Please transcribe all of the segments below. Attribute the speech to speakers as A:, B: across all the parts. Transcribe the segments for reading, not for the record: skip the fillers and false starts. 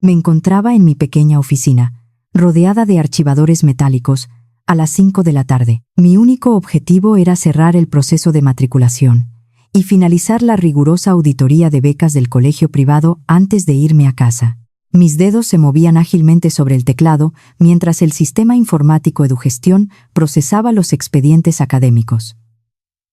A: Me encontraba en mi pequeña oficina, rodeada de archivadores metálicos, a las 5 de la tarde. Mi único objetivo era cerrar el proceso de matriculación y finalizar la rigurosa auditoría de becas del colegio privado antes de irme a casa. Mis dedos se movían ágilmente sobre el teclado mientras el sistema informático EduGestión procesaba los expedientes académicos.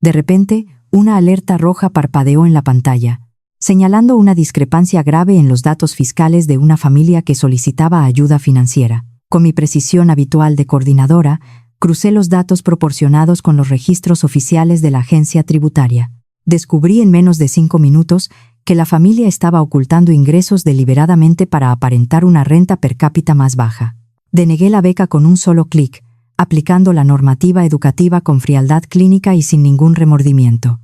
A: De repente, una alerta roja parpadeó en la pantalla, señalando una discrepancia grave en los datos fiscales de una familia que solicitaba ayuda financiera. Con mi precisión habitual de coordinadora, crucé los datos proporcionados con los registros oficiales de la agencia tributaria. Descubrí en menos de 5 minutos que la familia estaba ocultando ingresos deliberadamente para aparentar una renta per cápita más baja. Denegué la beca con un solo clic, aplicando la normativa educativa con frialdad clínica y sin ningún remordimiento.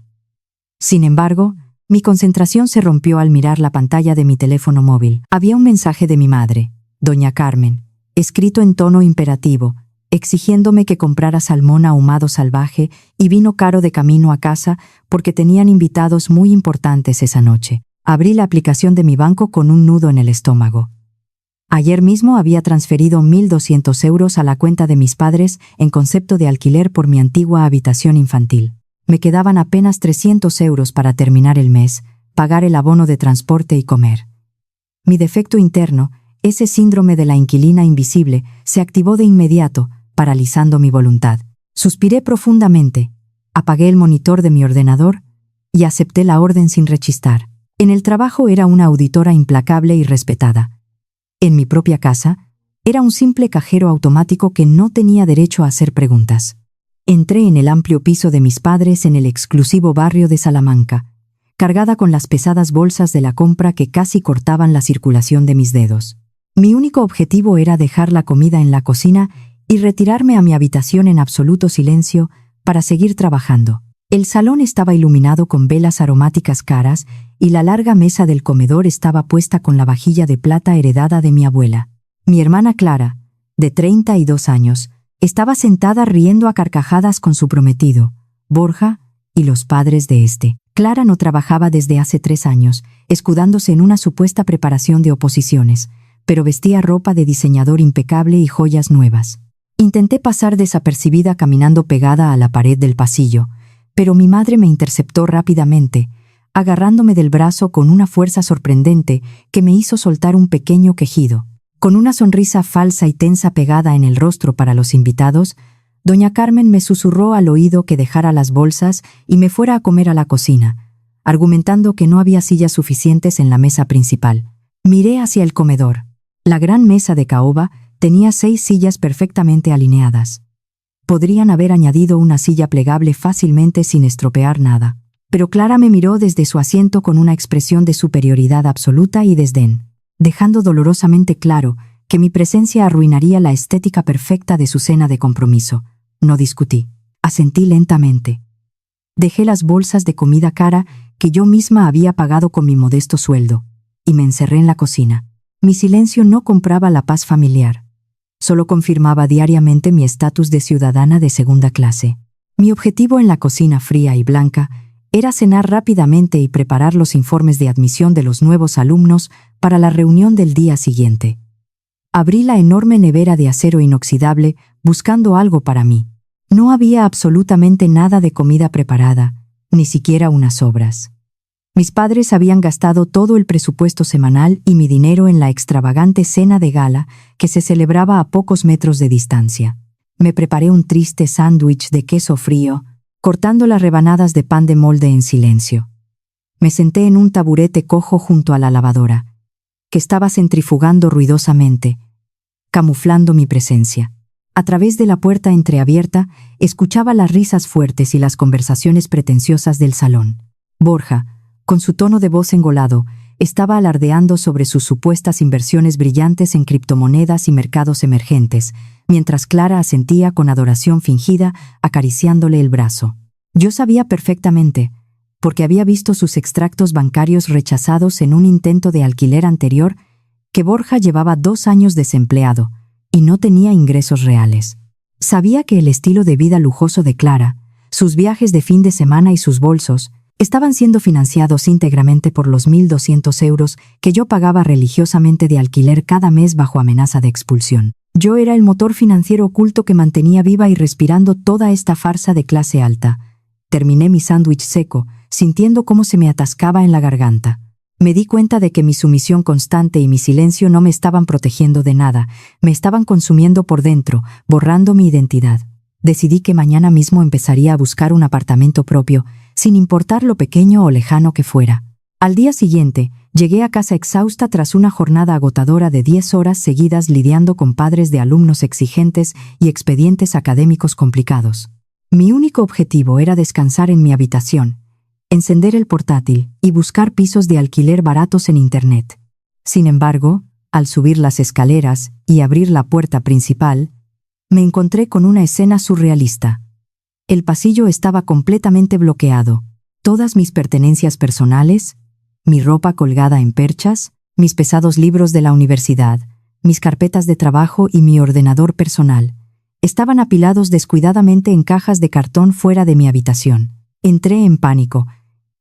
A: Sin embargo, mi concentración se rompió al mirar la pantalla de mi teléfono móvil. Había un mensaje de mi madre, doña Carmen, escrito en tono imperativo, exigiéndome que comprara salmón ahumado salvaje y vino caro de camino a casa porque tenían invitados muy importantes esa noche. Abrí la aplicación de mi banco con un nudo en el estómago. Ayer mismo había transferido 1.200 euros a la cuenta de mis padres en concepto de alquiler por mi antigua habitación infantil. Me quedaban apenas 300 euros para terminar el mes, pagar el abono de transporte y comer. Mi defecto interno, ese síndrome de la inquilina invisible, se activó de inmediato, paralizando mi voluntad. Suspiré profundamente, apagué el monitor de mi ordenador y acepté la orden sin rechistar. En el trabajo era una auditora implacable y respetada. En mi propia casa, era un simple cajero automático que no tenía derecho a hacer preguntas. Entré en el amplio piso de mis padres en el exclusivo barrio de Salamanca, cargada con las pesadas bolsas de la compra que casi cortaban la circulación de mis dedos. Mi único objetivo era dejar la comida en la cocina y retirarme a mi habitación en absoluto silencio para seguir trabajando. El salón estaba iluminado con velas aromáticas caras y la larga mesa del comedor estaba puesta con la vajilla de plata heredada de mi abuela. Mi hermana Clara, de 32 años, estaba sentada riendo a carcajadas con su prometido, Borja, y los padres de este. Clara no trabajaba desde hace 3 años, escudándose en una supuesta preparación de oposiciones, pero vestía ropa de diseñador impecable y joyas nuevas. Intenté pasar desapercibida caminando pegada a la pared del pasillo, pero mi madre me interceptó rápidamente, agarrándome del brazo con una fuerza sorprendente que me hizo soltar un pequeño quejido. Con una sonrisa falsa y tensa pegada en el rostro para los invitados, doña Carmen me susurró al oído que dejara las bolsas y me fuera a comer a la cocina, argumentando que no había sillas suficientes en la mesa principal. Miré hacia el comedor. La gran mesa de caoba tenía 6 sillas perfectamente alineadas. Podrían haber añadido una silla plegable fácilmente sin estropear nada. Pero Clara me miró desde su asiento con una expresión de superioridad absoluta y desdén, dejando dolorosamente claro que mi presencia arruinaría la estética perfecta de su cena de compromiso. No discutí. Asentí lentamente. Dejé las bolsas de comida cara que yo misma había pagado con mi modesto sueldo, y me encerré en la cocina. Mi silencio no compraba la paz familiar. Solo confirmaba diariamente mi estatus de ciudadana de segunda clase. Mi objetivo en la cocina fría y blanca era cenar rápidamente y preparar los informes de admisión de los nuevos alumnos para la reunión del día siguiente. Abrí la enorme nevera de acero inoxidable buscando algo para mí. No había absolutamente nada de comida preparada, ni siquiera unas sobras. Mis padres habían gastado todo el presupuesto semanal y mi dinero en la extravagante cena de gala que se celebraba a pocos metros de distancia. Me preparé un triste sándwich de queso frío, cortando las rebanadas de pan de molde en silencio. Me senté en un taburete cojo junto a la lavadora, que estaba centrifugando ruidosamente, camuflando mi presencia. A través de la puerta entreabierta, escuchaba las risas fuertes y las conversaciones pretenciosas del salón. Borja, con su tono de voz engolado, estaba alardeando sobre sus supuestas inversiones brillantes en criptomonedas y mercados emergentes, mientras Clara asentía con adoración fingida, acariciándole el brazo. Yo sabía perfectamente, porque había visto sus extractos bancarios rechazados en un intento de alquiler anterior, que Borja llevaba 2 años desempleado y no tenía ingresos reales. Sabía que el estilo de vida lujoso de Clara, sus viajes de fin de semana y sus bolsos, estaban siendo financiados íntegramente por los 1.200 euros que yo pagaba religiosamente de alquiler cada mes bajo amenaza de expulsión. Yo era el motor financiero oculto que mantenía viva y respirando toda esta farsa de clase alta. Terminé mi sándwich seco, sintiendo cómo se me atascaba en la garganta. Me di cuenta de que mi sumisión constante y mi silencio no me estaban protegiendo de nada, me estaban consumiendo por dentro, borrando mi identidad. Decidí que mañana mismo empezaría a buscar un apartamento propio, sin importar lo pequeño o lejano que fuera. Al día siguiente, llegué a casa exhausta tras una jornada agotadora de 10 horas seguidas lidiando con padres de alumnos exigentes y expedientes académicos complicados. Mi único objetivo era descansar en mi habitación, encender el portátil y buscar pisos de alquiler baratos en Internet. Sin embargo, al subir las escaleras y abrir la puerta principal, me encontré con una escena surrealista. El pasillo estaba completamente bloqueado. Todas mis pertenencias personales, mi ropa colgada en perchas, mis pesados libros de la universidad, mis carpetas de trabajo y mi ordenador personal, estaban apilados descuidadamente en cajas de cartón fuera de mi habitación. Entré en pánico,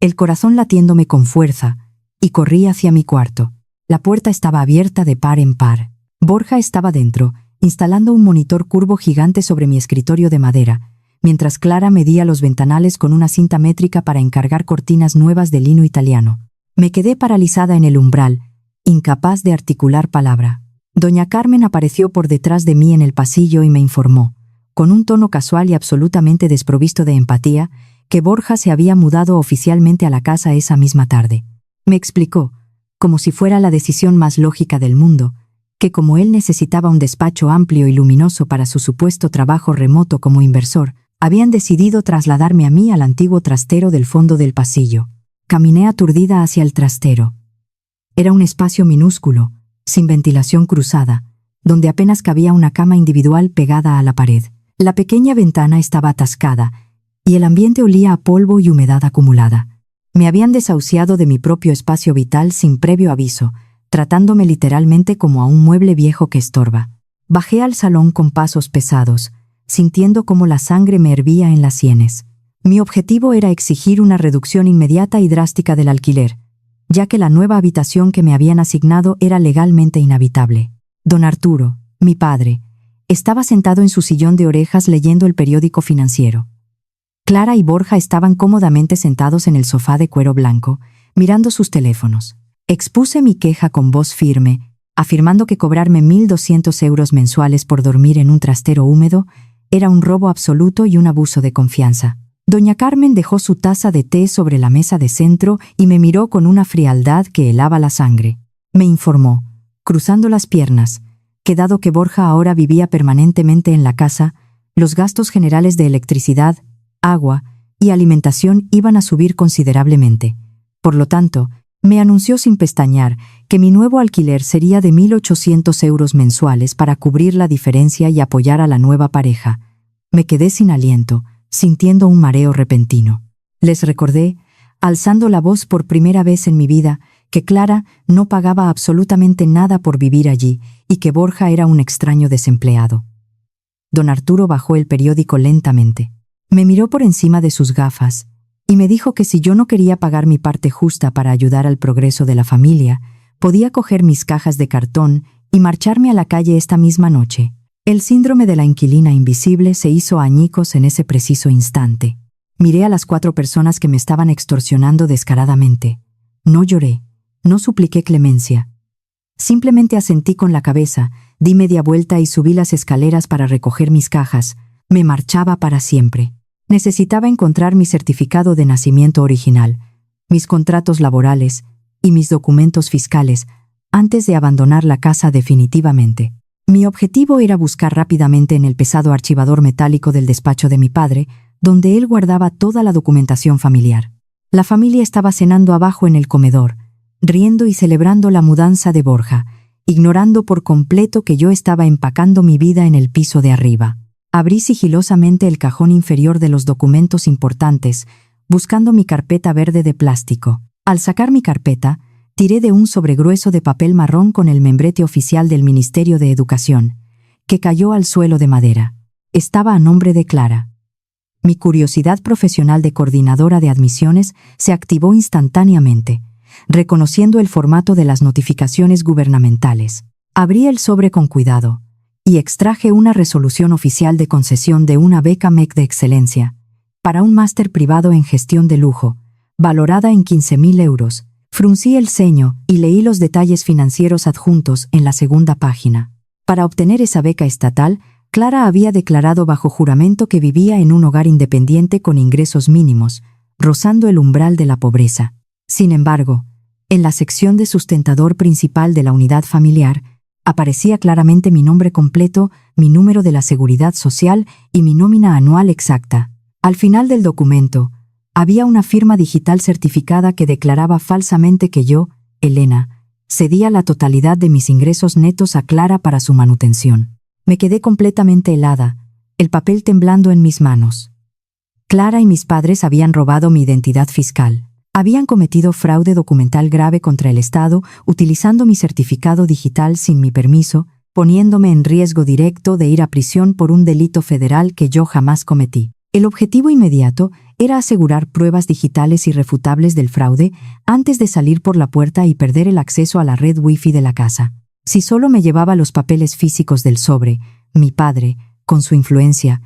A: el corazón latiéndome con fuerza, y corrí hacia mi cuarto. La puerta estaba abierta de par en par. Borja estaba dentro, instalando un monitor curvo gigante sobre mi escritorio de madera, mientras Clara medía los ventanales con una cinta métrica para encargar cortinas nuevas de lino italiano. Me quedé paralizada en el umbral, incapaz de articular palabra. Doña Carmen apareció por detrás de mí en el pasillo y me informó, con un tono casual y absolutamente desprovisto de empatía, que Borja se había mudado oficialmente a la casa esa misma tarde. Me explicó, como si fuera la decisión más lógica del mundo, que como él necesitaba un despacho amplio y luminoso para su supuesto trabajo remoto como inversor, habían decidido trasladarme a mí al antiguo trastero del fondo del pasillo. Caminé aturdida hacia el trastero. Era un espacio minúsculo, sin ventilación cruzada, donde apenas cabía una cama individual pegada a la pared. La pequeña ventana estaba atascada, y el ambiente olía a polvo y humedad acumulada. Me habían desahuciado de mi propio espacio vital sin previo aviso, tratándome literalmente como a un mueble viejo que estorba. Bajé al salón con pasos pesados, sintiendo cómo la sangre me hervía en las sienes. Mi objetivo era exigir una reducción inmediata y drástica del alquiler, ya que la nueva habitación que me habían asignado era legalmente inhabitable. Don Arturo, mi padre, estaba sentado en su sillón de orejas leyendo el periódico financiero. Clara y Borja estaban cómodamente sentados en el sofá de cuero blanco, mirando sus teléfonos. Expuse mi queja con voz firme, afirmando que cobrarme 1.200 euros mensuales por dormir en un trastero húmedo era un robo absoluto y un abuso de confianza. Doña Carmen dejó su taza de té sobre la mesa de centro y me miró con una frialdad que helaba la sangre. Me informó, cruzando las piernas, que dado que Borja ahora vivía permanentemente en la casa, los gastos generales de electricidad, agua y alimentación iban a subir considerablemente. Por lo tanto, me anunció sin pestañear que mi nuevo alquiler sería de 1.800 euros mensuales para cubrir la diferencia y apoyar a la nueva pareja. Me quedé sin aliento, sintiendo un mareo repentino. Les recordé, alzando la voz por primera vez en mi vida, que Clara no pagaba absolutamente nada por vivir allí y que Borja era un extraño desempleado. Don Arturo bajó el periódico lentamente. Me miró por encima de sus gafas y me dijo que si yo no quería pagar mi parte justa para ayudar al progreso de la familia, podía coger mis cajas de cartón y marcharme a la calle esta misma noche. El síndrome de la inquilina invisible se hizo añicos en ese preciso instante. Miré a las 4 personas que me estaban extorsionando descaradamente. No lloré, no supliqué clemencia. Simplemente asentí con la cabeza, di media vuelta y subí las escaleras para recoger mis cajas. Me marchaba para siempre. Necesitaba encontrar mi certificado de nacimiento original, mis contratos laborales y mis documentos fiscales antes de abandonar la casa definitivamente. Mi objetivo era buscar rápidamente en el pesado archivador metálico del despacho de mi padre, donde él guardaba toda la documentación familiar. La familia estaba cenando abajo en el comedor, riendo y celebrando la mudanza de Borja, ignorando por completo que yo estaba empacando mi vida en el piso de arriba. Abrí sigilosamente el cajón inferior de los documentos importantes, buscando mi carpeta verde de plástico. Al sacar mi carpeta, tiré de un sobregrueso de papel marrón con el membrete oficial del Ministerio de Educación, que cayó al suelo de madera. Estaba a nombre de Clara. Mi curiosidad profesional de coordinadora de admisiones se activó instantáneamente, reconociendo el formato de las notificaciones gubernamentales. Abrí el sobre con cuidado y extraje una resolución oficial de concesión de una beca MEC de excelencia para un máster privado en gestión de lujo, valorada en 15.000 euros. Fruncí el ceño y leí los detalles financieros adjuntos en la segunda página. Para obtener esa beca estatal, Clara había declarado bajo juramento que vivía en un hogar independiente con ingresos mínimos, rozando el umbral de la pobreza. Sin embargo, en la sección de sustentador principal de la unidad familiar, aparecía claramente mi nombre completo, mi número de la seguridad social y mi nómina anual exacta. Al final del documento, había una firma digital certificada que declaraba falsamente que yo, Elena, cedía la totalidad de mis ingresos netos a Clara para su manutención. Me quedé completamente helada, el papel temblando en mis manos. Clara y mis padres habían robado mi identidad fiscal. Habían cometido fraude documental grave contra el Estado, utilizando mi certificado digital sin mi permiso, poniéndome en riesgo directo de ir a prisión por un delito federal que yo jamás cometí. El objetivo inmediato era asegurar pruebas digitales irrefutables del fraude antes de salir por la puerta y perder el acceso a la red Wi-Fi de la casa. Si solo me llevaba los papeles físicos del sobre, mi padre, con su influencia,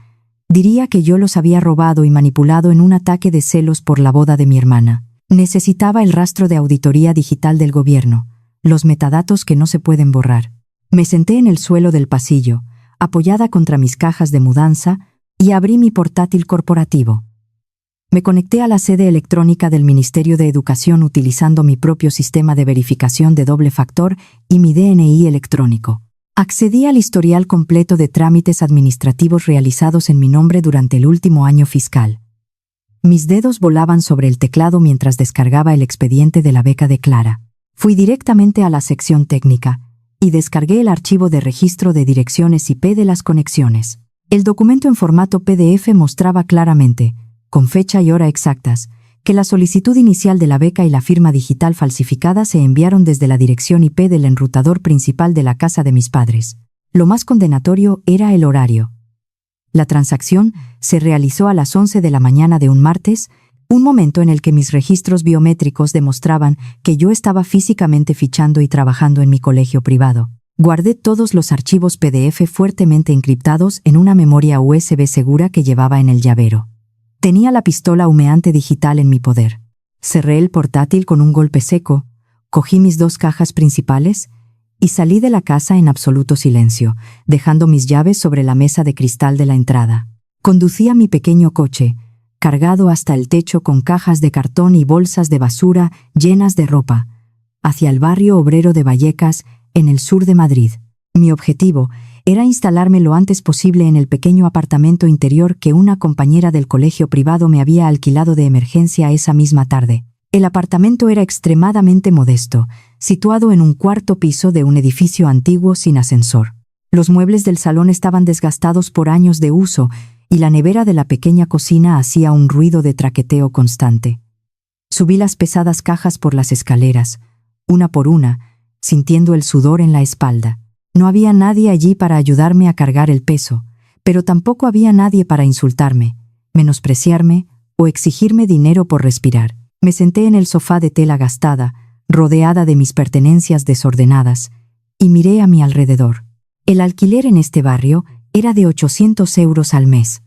A: diría que yo los había robado y manipulado en un ataque de celos por la boda de mi hermana. Necesitaba el rastro de auditoría digital del gobierno, los metadatos que no se pueden borrar. Me senté en el suelo del pasillo, apoyada contra mis cajas de mudanza, y abrí mi portátil corporativo. Me conecté a la sede electrónica del Ministerio de Educación utilizando mi propio sistema de verificación de doble factor y mi DNI electrónico. Accedí al historial completo de trámites administrativos realizados en mi nombre durante el último año fiscal. Mis dedos volaban sobre el teclado mientras descargaba el expediente de la beca de Clara. Fui directamente a la sección técnica y descargué el archivo de registro de direcciones IP de las conexiones. El documento en formato PDF mostraba claramente, con fecha y hora exactas, que la solicitud inicial de la beca y la firma digital falsificada se enviaron desde la dirección IP del enrutador principal de la casa de mis padres. Lo más condenatorio era el horario. La transacción se realizó a las 11 de la mañana de un martes, un momento en el que mis registros biométricos demostraban que yo estaba físicamente fichando y trabajando en mi colegio privado. Guardé todos los archivos PDF fuertemente encriptados en una memoria USB segura que llevaba en el llavero. Tenía la pistola humeante digital en mi poder. Cerré el portátil con un golpe seco, cogí mis 2 cajas principales y salí de la casa en absoluto silencio, dejando mis llaves sobre la mesa de cristal de la entrada. Conducía mi pequeño coche, cargado hasta el techo con cajas de cartón y bolsas de basura llenas de ropa, hacia el barrio obrero de Vallecas, en el sur de Madrid. Mi objetivo era instalarme lo antes posible en el pequeño apartamento interior que una compañera del colegio privado me había alquilado de emergencia esa misma tarde. El apartamento era extremadamente modesto, situado en un 4º piso de un edificio antiguo sin ascensor. Los muebles del salón estaban desgastados por años de uso y la nevera de la pequeña cocina hacía un ruido de traqueteo constante. Subí las pesadas cajas por las escaleras, una por una, sintiendo el sudor en la espalda. No había nadie allí para ayudarme a cargar el peso, pero tampoco había nadie para insultarme, menospreciarme o exigirme dinero por respirar. Me senté en el sofá de tela gastada, rodeada de mis pertenencias desordenadas, y miré a mi alrededor. El alquiler en este barrio era de 800 euros al mes.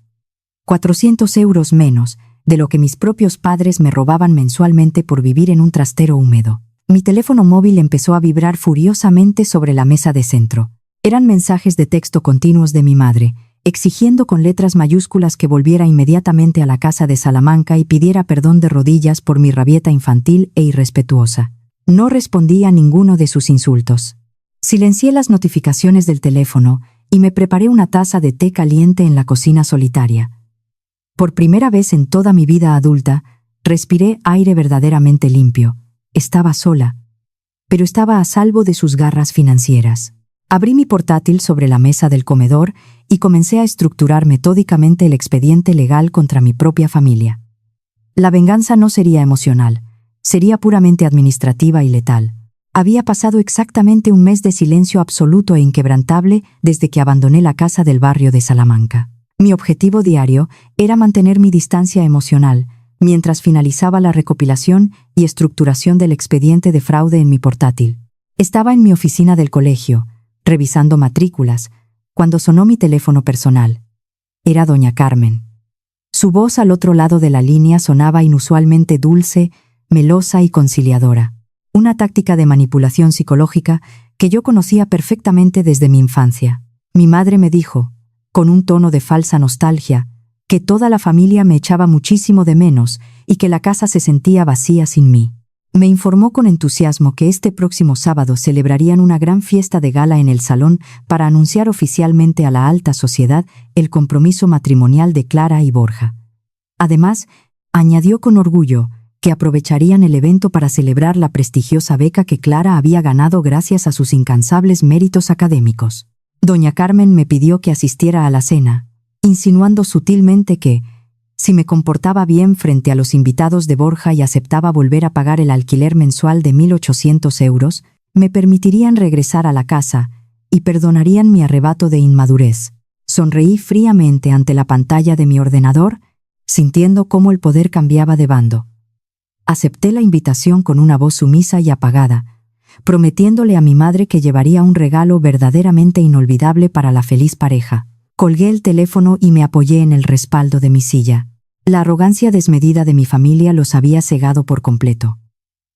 A: 400 euros menos de lo que mis propios padres me robaban mensualmente por vivir en un trastero húmedo. Mi teléfono móvil empezó a vibrar furiosamente sobre la mesa de centro. Eran mensajes de texto continuos de mi madre, exigiendo con letras mayúsculas que volviera inmediatamente a la casa de Salamanca y pidiera perdón de rodillas por mi rabieta infantil e irrespetuosa. No respondí a ninguno de sus insultos. Silencié las notificaciones del teléfono y me preparé una taza de té caliente en la cocina solitaria. Por primera vez en toda mi vida adulta, respiré aire verdaderamente limpio. Estaba sola, pero estaba a salvo de sus garras financieras. Abrí mi portátil sobre la mesa del comedor y comencé a estructurar metódicamente el expediente legal contra mi propia familia. La venganza no sería emocional, sería puramente administrativa y letal. Había pasado exactamente un mes de silencio absoluto e inquebrantable desde que abandoné la casa del barrio de Salamanca. Mi objetivo diario era mantener mi distancia emocional, mientras finalizaba la recopilación y estructuración del expediente de fraude en mi portátil. Estaba en mi oficina del colegio, revisando matrículas, cuando sonó mi teléfono personal. Era doña Carmen. Su voz al otro lado de la línea sonaba inusualmente dulce, melosa y conciliadora. Una táctica de manipulación psicológica que yo conocía perfectamente desde mi infancia. Mi madre me dijo, con un tono de falsa nostalgia, que toda la familia me echaba muchísimo de menos y que la casa se sentía vacía sin mí. Me informó con entusiasmo que este próximo sábado celebrarían una gran fiesta de gala en el salón para anunciar oficialmente a la alta sociedad el compromiso matrimonial de Clara y Borja. Además, añadió con orgullo que aprovecharían el evento para celebrar la prestigiosa beca que Clara había ganado gracias a sus incansables méritos académicos. Doña Carmen me pidió que asistiera a la cena, insinuando sutilmente que, si me comportaba bien frente a los invitados de Borja y aceptaba volver a pagar el alquiler mensual de 1.800 euros, me permitirían regresar a la casa y perdonarían mi arrebato de inmadurez. Sonreí fríamente ante la pantalla de mi ordenador, sintiendo cómo el poder cambiaba de bando. Acepté la invitación con una voz sumisa y apagada, prometiéndole a mi madre que llevaría un regalo verdaderamente inolvidable para la feliz pareja. Colgué el teléfono y me apoyé en el respaldo de mi silla. La arrogancia desmedida de mi familia los había cegado por completo.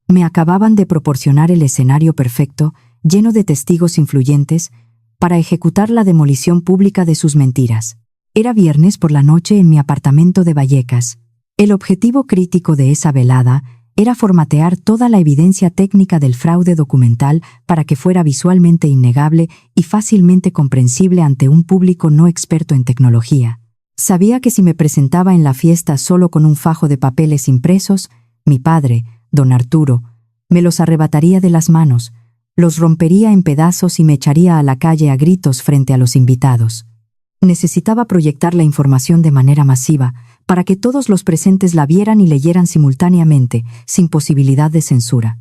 A: Me acababan de proporcionar el escenario perfecto, lleno de testigos influyentes, para ejecutar la demolición pública de sus mentiras. Era viernes por la noche en mi apartamento de Vallecas. El objetivo crítico de esa velada era formatear toda la evidencia técnica del fraude documental para que fuera visualmente innegable y fácilmente comprensible ante un público no experto en tecnología. Sabía que si me presentaba en la fiesta solo con un fajo de papeles impresos, mi padre, don Arturo, me los arrebataría de las manos, los rompería en pedazos y me echaría a la calle a gritos frente a los invitados. Necesitaba proyectar la información de manera masiva, para que todos los presentes la vieran y leyeran simultáneamente, sin posibilidad de censura.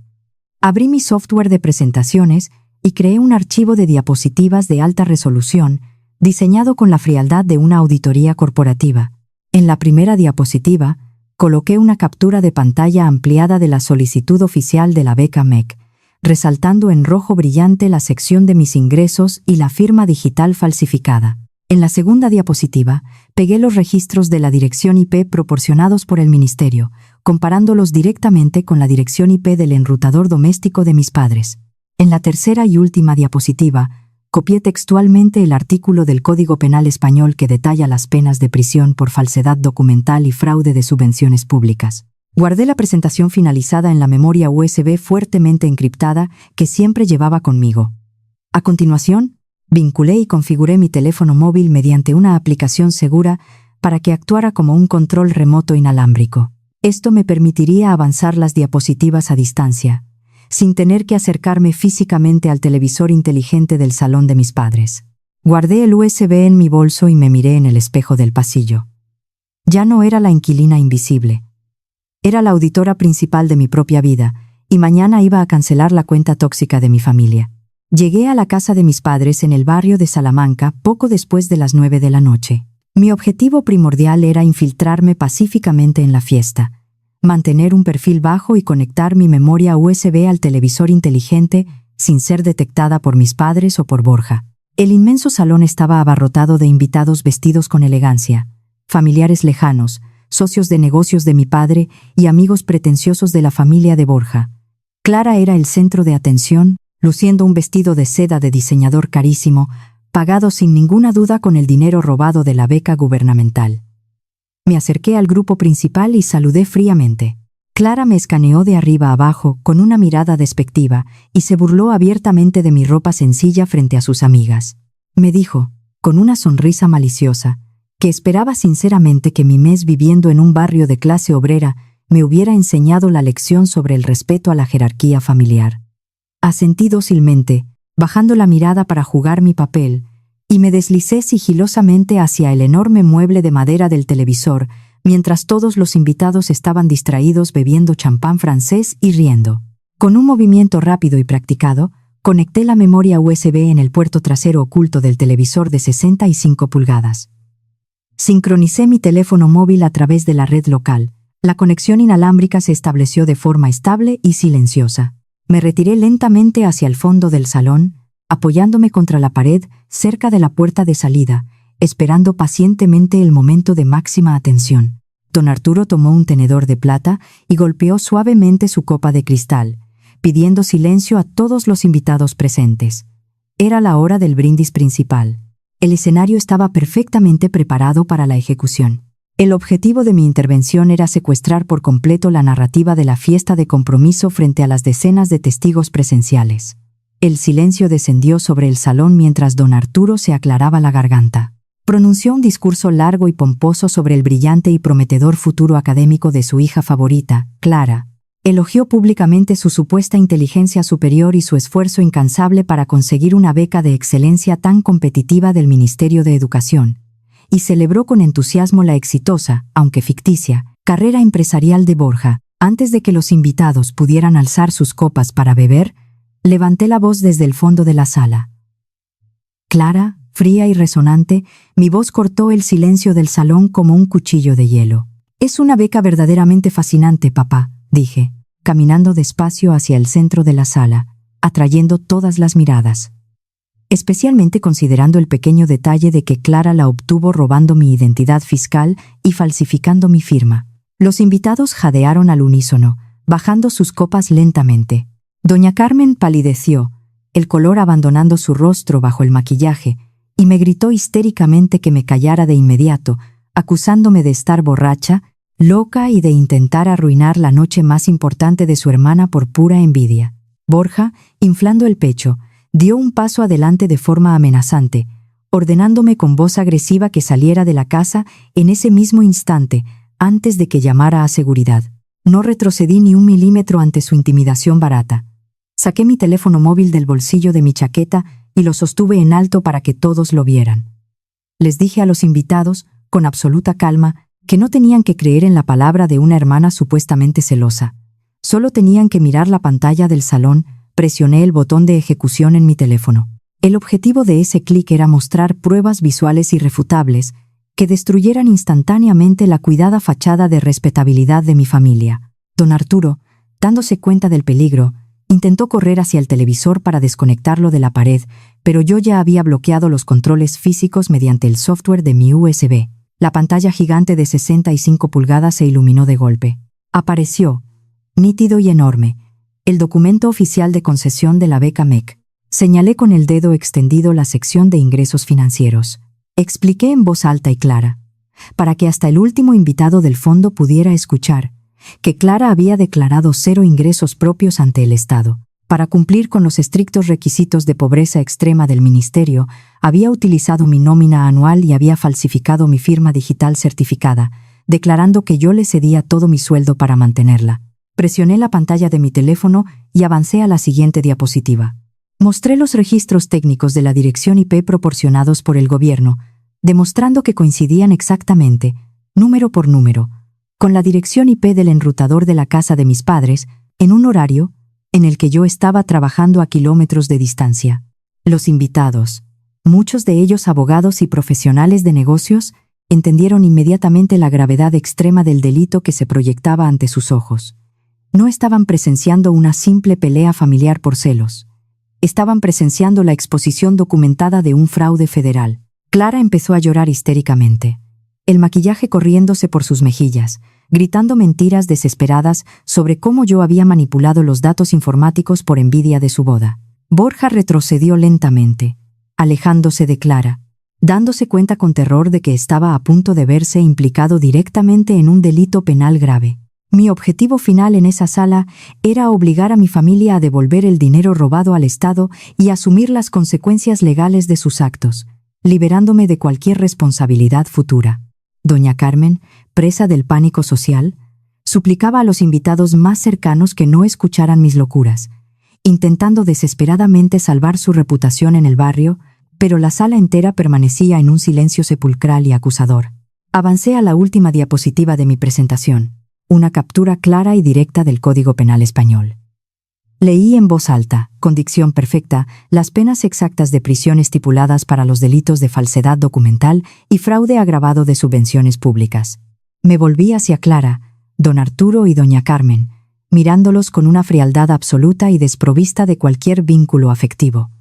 A: Abrí mi software de presentaciones y creé un archivo de diapositivas de alta resolución, diseñado con la frialdad de una auditoría corporativa. En la primera diapositiva, coloqué una captura de pantalla ampliada de la solicitud oficial de la beca MEC, resaltando en rojo brillante la sección de mis ingresos y la firma digital falsificada. En la segunda diapositiva, pegué los registros de la dirección IP proporcionados por el ministerio, comparándolos directamente con la dirección IP del enrutador doméstico de mis padres. En la tercera y última diapositiva, copié textualmente el artículo del Código Penal español que detalla las penas de prisión por falsedad documental y fraude de subvenciones públicas. Guardé la presentación finalizada en la memoria USB fuertemente encriptada que siempre llevaba conmigo. A continuación, vinculé y configuré mi teléfono móvil mediante una aplicación segura para que actuara como un control remoto inalámbrico. Esto me permitiría avanzar las diapositivas a distancia, sin tener que acercarme físicamente al televisor inteligente del salón de mis padres. Guardé el USB en mi bolso y me miré en el espejo del pasillo. Ya no era la inquilina invisible. Era la auditora principal de mi propia vida, y mañana iba a cancelar la cuenta tóxica de mi familia. Llegué a la casa de mis padres en el barrio de Salamanca poco después de las 9 de la noche. Mi objetivo primordial era infiltrarme pacíficamente en la fiesta, mantener un perfil bajo y conectar mi memoria USB al televisor inteligente sin ser detectada por mis padres o por Borja. El inmenso salón estaba abarrotado de invitados vestidos con elegancia, familiares lejanos, socios de negocios de mi padre y amigos pretenciosos de la familia de Borja. Clara era el centro de atención, luciendo un vestido de seda de diseñador carísimo, pagado sin ninguna duda con el dinero robado de la beca gubernamental. Me acerqué al grupo principal y saludé fríamente. Clara me escaneó de arriba abajo con una mirada despectiva y se burló abiertamente de mi ropa sencilla frente a sus amigas. Me dijo, con una sonrisa maliciosa, que esperaba sinceramente que mi mes viviendo en un barrio de clase obrera me hubiera enseñado la lección sobre el respeto a la jerarquía familiar. Asentí dócilmente, bajando la mirada para jugar mi papel, y me deslicé sigilosamente hacia el enorme mueble de madera del televisor, mientras todos los invitados estaban distraídos bebiendo champán francés y riendo. Con un movimiento rápido y practicado, conecté la memoria USB en el puerto trasero oculto del televisor de 65 pulgadas. Sincronicé mi teléfono móvil a través de la red local. La conexión inalámbrica se estableció de forma estable y silenciosa. Me retiré lentamente hacia el fondo del salón, apoyándome contra la pared cerca de la puerta de salida, esperando pacientemente el momento de máxima atención. Don Arturo tomó un tenedor de plata y golpeó suavemente su copa de cristal, pidiendo silencio a todos los invitados presentes. Era la hora del brindis principal. El escenario estaba perfectamente preparado para la ejecución. El objetivo de mi intervención era secuestrar por completo la narrativa de la fiesta de compromiso frente a las decenas de testigos presenciales. El silencio descendió sobre el salón mientras don Arturo se aclaraba la garganta. Pronunció un discurso largo y pomposo sobre el brillante y prometedor futuro académico de su hija favorita, Clara. Elogió públicamente su supuesta inteligencia superior y su esfuerzo incansable para conseguir una beca de excelencia tan competitiva del Ministerio de Educación, y celebró con entusiasmo la exitosa, aunque ficticia, carrera empresarial de Borja. Antes de que los invitados pudieran alzar sus copas para beber, levanté la voz desde el fondo de la sala. Clara, fría y resonante, mi voz cortó el silencio del salón como un cuchillo de hielo. «Es una beca verdaderamente fascinante, papá», dije, caminando despacio hacia el centro de la sala, atrayendo todas las miradas. Especialmente considerando el pequeño detalle de que Clara la obtuvo robando mi identidad fiscal y falsificando mi firma. Los invitados jadearon al unísono, bajando sus copas lentamente. Doña Carmen palideció, el color abandonando su rostro bajo el maquillaje, y me gritó histéricamente que me callara de inmediato, acusándome de estar borracha, loca y de intentar arruinar la noche más importante de su hermana por pura envidia. Borja, inflando el pecho, dio un paso adelante de forma amenazante, ordenándome con voz agresiva que saliera de la casa en ese mismo instante, antes de que llamara a seguridad. No retrocedí ni un milímetro ante su intimidación barata. Saqué mi teléfono móvil del bolsillo de mi chaqueta y lo sostuve en alto para que todos lo vieran. Les dije a los invitados, con absoluta calma, que no tenían que creer en la palabra de una hermana supuestamente celosa. Solo tenían que mirar la pantalla del salón. Presioné el botón de ejecución en mi teléfono. El objetivo de ese clic era mostrar pruebas visuales irrefutables que destruyeran instantáneamente la cuidada fachada de respetabilidad de mi familia. Don Arturo, dándose cuenta del peligro, intentó correr hacia el televisor para desconectarlo de la pared, pero yo ya había bloqueado los controles físicos mediante el software de mi USB. La pantalla gigante de 65 pulgadas se iluminó de golpe. Apareció, nítido y enorme, el documento oficial de concesión de la beca MEC. Señalé con el dedo extendido la sección de ingresos financieros. Expliqué en voz alta y clara, para que hasta el último invitado del fondo pudiera escuchar, que Clara había declarado 0 ingresos propios ante el Estado. Para cumplir con los estrictos requisitos de pobreza extrema del ministerio, había utilizado mi nómina anual y había falsificado mi firma digital certificada, declarando que yo le cedía todo mi sueldo para mantenerla. Presioné la pantalla de mi teléfono y avancé a la siguiente diapositiva. Mostré los registros técnicos de la dirección IP proporcionados por el gobierno, demostrando que coincidían exactamente, número por número, con la dirección IP del enrutador de la casa de mis padres, en un horario en el que yo estaba trabajando a kilómetros de distancia. Los invitados, muchos de ellos abogados y profesionales de negocios, entendieron inmediatamente la gravedad extrema del delito que se proyectaba ante sus ojos. No estaban presenciando una simple pelea familiar por celos. Estaban presenciando la exposición documentada de un fraude federal. Clara empezó a llorar histéricamente, el maquillaje corriéndose por sus mejillas, gritando mentiras desesperadas sobre cómo yo había manipulado los datos informáticos por envidia de su boda. Borja retrocedió lentamente, alejándose de Clara, dándose cuenta con terror de que estaba a punto de verse implicado directamente en un delito penal grave. Mi objetivo final en esa sala era obligar a mi familia a devolver el dinero robado al Estado y asumir las consecuencias legales de sus actos, liberándome de cualquier responsabilidad futura. Doña Carmen, presa del pánico social, suplicaba a los invitados más cercanos que no escucharan mis locuras, intentando desesperadamente salvar su reputación en el barrio, pero la sala entera permanecía en un silencio sepulcral y acusador. Avancé a la última diapositiva de mi presentación, una captura clara y directa del Código Penal español. Leí en voz alta, con dicción perfecta, las penas exactas de prisión estipuladas para los delitos de falsedad documental y fraude agravado de subvenciones públicas. Me volví hacia Clara, don Arturo y doña Carmen, mirándolos con una frialdad absoluta y desprovista de cualquier vínculo afectivo.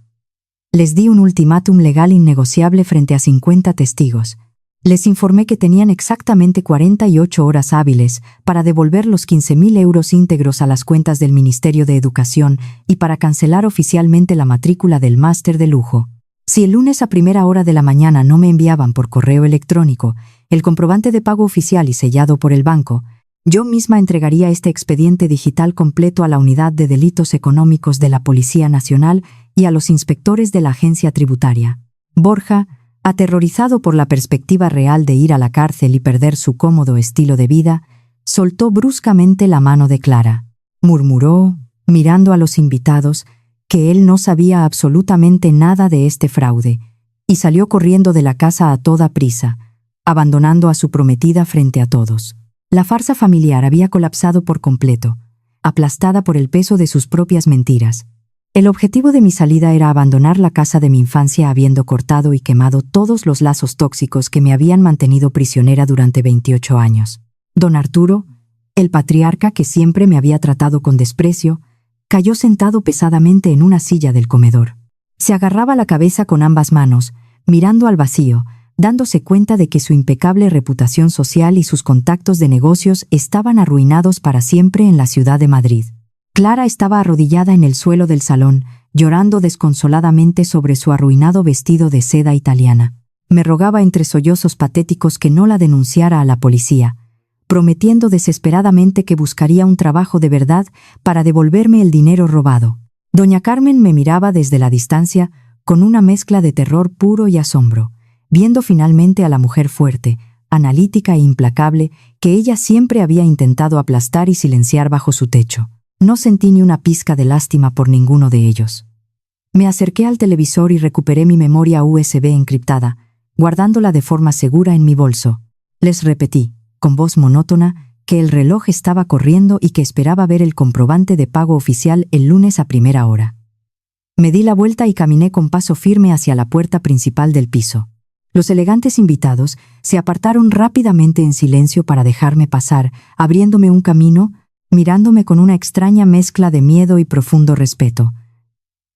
A: Les di un ultimátum legal innegociable frente a 50 testigos. Les informé que tenían exactamente 48 horas hábiles para devolver los 15.000 euros íntegros a las cuentas del Ministerio de Educación y para cancelar oficialmente la matrícula del máster de lujo. Si el lunes a primera hora de la mañana no me enviaban por correo electrónico el comprobante de pago oficial y sellado por el banco, yo misma entregaría este expediente digital completo a la Unidad de Delitos Económicos de la Policía Nacional y a los inspectores de la Agencia Tributaria. Borja, aterrorizado por la perspectiva real de ir a la cárcel y perder su cómodo estilo de vida, soltó bruscamente la mano de Clara. Murmuró, mirando a los invitados, que él no sabía absolutamente nada de este fraude, y salió corriendo de la casa a toda prisa, abandonando a su prometida frente a todos. La farsa familiar había colapsado por completo, aplastada por el peso de sus propias mentiras. El objetivo de mi salida era abandonar la casa de mi infancia habiendo cortado y quemado todos los lazos tóxicos que me habían mantenido prisionera durante 28 años. Don Arturo, el patriarca que siempre me había tratado con desprecio, cayó sentado pesadamente en una silla del comedor. Se agarraba la cabeza con ambas manos, mirando al vacío, dándose cuenta de que su impecable reputación social y sus contactos de negocios estaban arruinados para siempre en la ciudad de Madrid. Clara estaba arrodillada en el suelo del salón, llorando desconsoladamente sobre su arruinado vestido de seda italiana. Me rogaba entre sollozos patéticos que no la denunciara a la policía, prometiendo desesperadamente que buscaría un trabajo de verdad para devolverme el dinero robado. Doña Carmen me miraba desde la distancia con una mezcla de terror puro y asombro, viendo finalmente a la mujer fuerte, analítica e implacable que ella siempre había intentado aplastar y silenciar bajo su techo. No sentí ni una pizca de lástima por ninguno de ellos. Me acerqué al televisor y recuperé mi memoria USB encriptada, guardándola de forma segura en mi bolso. Les repetí, con voz monótona, que el reloj estaba corriendo y que esperaba ver el comprobante de pago oficial el lunes a primera hora. Me di la vuelta y caminé con paso firme hacia la puerta principal del piso. Los elegantes invitados se apartaron rápidamente en silencio para dejarme pasar, abriéndome un camino, mirándome con una extraña mezcla de miedo y profundo respeto.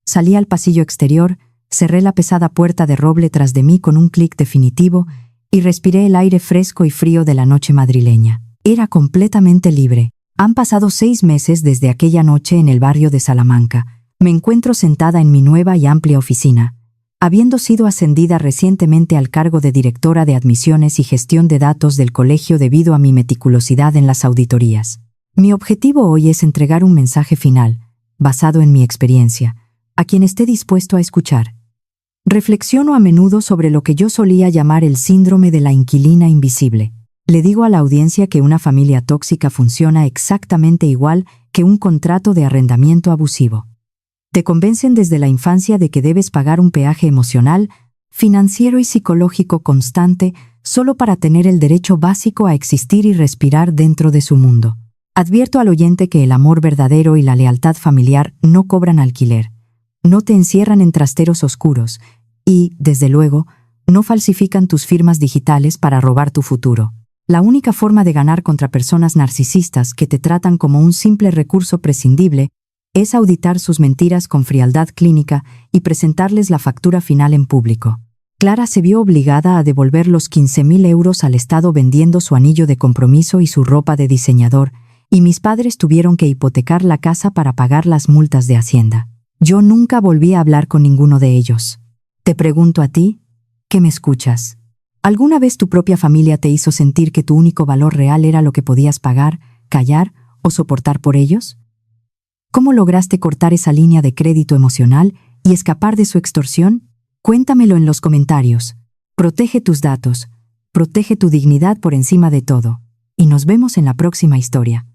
A: Salí al pasillo exterior, cerré la pesada puerta de roble tras de mí con un clic definitivo y respiré el aire fresco y frío de la noche madrileña. Era completamente libre. Han pasado 6 meses desde aquella noche en el barrio de Salamanca. Me encuentro sentada en mi nueva y amplia oficina, habiendo sido ascendida recientemente al cargo de directora de admisiones y gestión de datos del colegio debido a mi meticulosidad en las auditorías. Mi objetivo hoy es entregar un mensaje final, basado en mi experiencia, a quien esté dispuesto a escuchar. Reflexiono a menudo sobre lo que yo solía llamar el síndrome de la inquilina invisible. Le digo a la audiencia que una familia tóxica funciona exactamente igual que un contrato de arrendamiento abusivo. Te convencen desde la infancia de que debes pagar un peaje emocional, financiero y psicológico constante solo para tener el derecho básico a existir y respirar dentro de su mundo. Advierto al oyente que el amor verdadero y la lealtad familiar no cobran alquiler, no te encierran en trasteros oscuros y, desde luego, no falsifican tus firmas digitales para robar tu futuro. La única forma de ganar contra personas narcisistas que te tratan como un simple recurso prescindible es auditar sus mentiras con frialdad clínica y presentarles la factura final en público. Clara se vio obligada a devolver los 15.000 euros al Estado vendiendo su anillo de compromiso y su ropa de diseñador, y mis padres tuvieron que hipotecar la casa para pagar las multas de Hacienda. Yo nunca volví a hablar con ninguno de ellos. Te pregunto a ti, ¿qué me escuchas? ¿Alguna vez tu propia familia te hizo sentir que tu único valor real era lo que podías pagar, callar o soportar por ellos? ¿Cómo lograste cortar esa línea de crédito emocional y escapar de su extorsión? Cuéntamelo en los comentarios. Protege tus datos, protege tu dignidad por encima de todo, y nos vemos en la próxima historia.